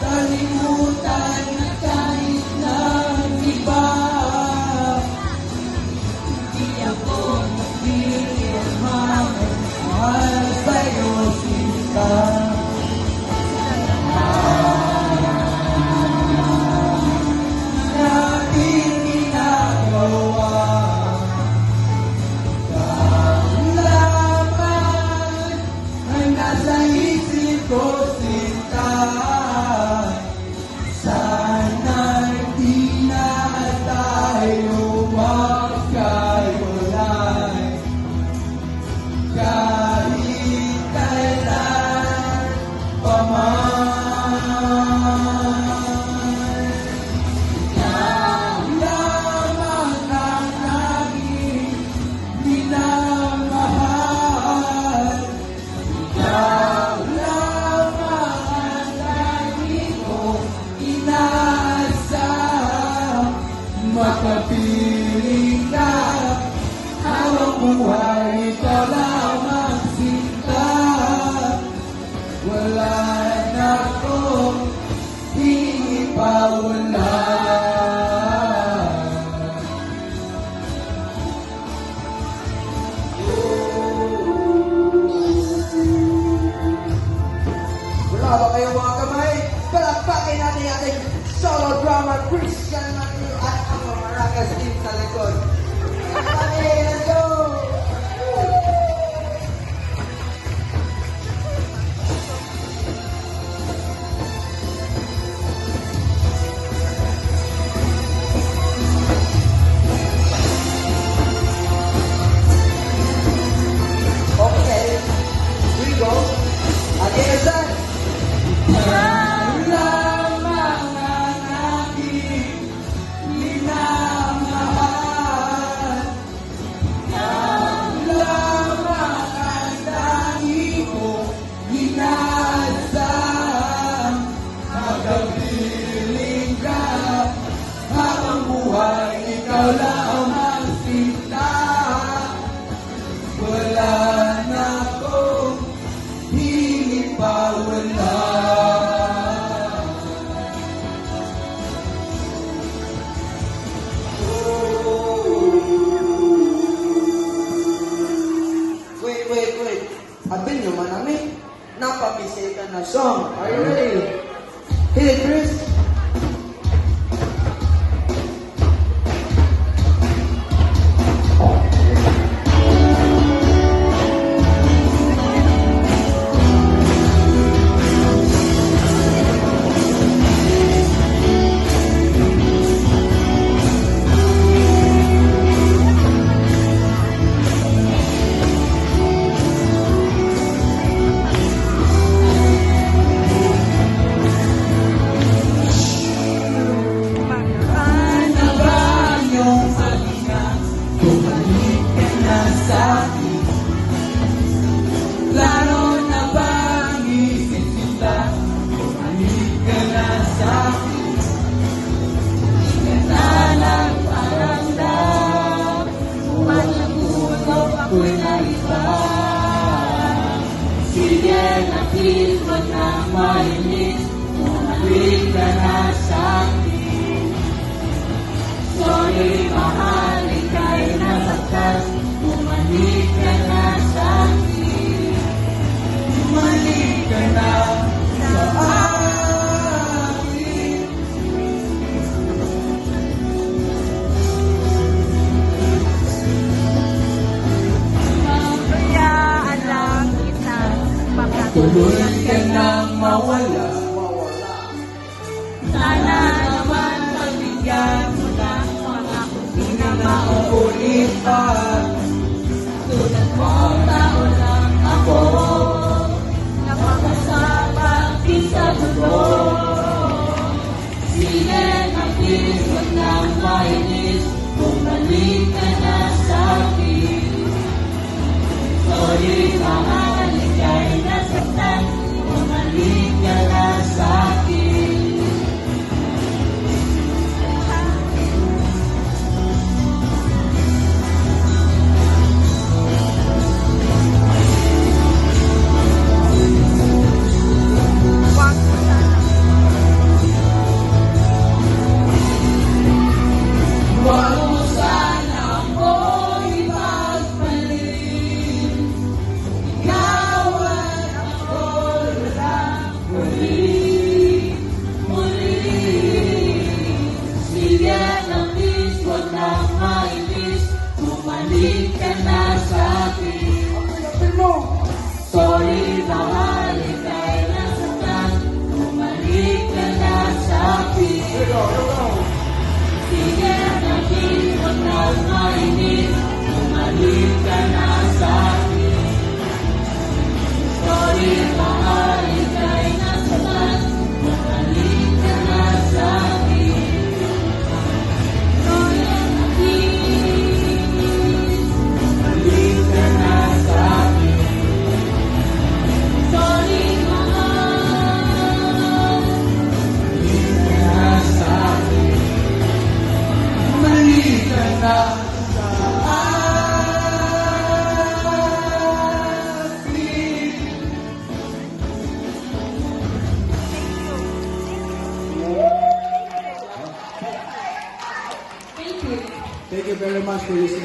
kalimutan na kahit ng iba. Hindi ako nagpipirman, mahal sa'yo sinta. Makapiling ka, habang buhay ikaw lamang sinta. Wala na akong ipawala. Wala ba kayong mga kamay? Palakpakin natin yung ating solo drummer Christian Matthew at ang mga Maracas team sa likod. Okay, let's go! Okay, here we go. Again, sir. Magkapiling ka, habang buhay ikaw lamang sinta. Wala na akong ipawala. Wait. Abin naman namin. Napabisikan na song. Are you ready? Hit it, Chris. Sige na please, wag na mainis, bumalik ka na sa'kin. Sorry mahal, ika'y nasaktan, bumalik ka na sa'kin. Bumalik ka na sa akin. Mabayaan lang kita, Tuloy ka nang mawala. sana naman pagbigyan mo ng pangako di na Mauulit pa. Tulad mo, tao lang ako, napakasama sa mundo. Sige na please, wag nang mainis, bumalik ka na sa'kin. Sorry mahal, ika'y nasaktan, bumalik ka na sa'kin. you. Thank you very much for listening.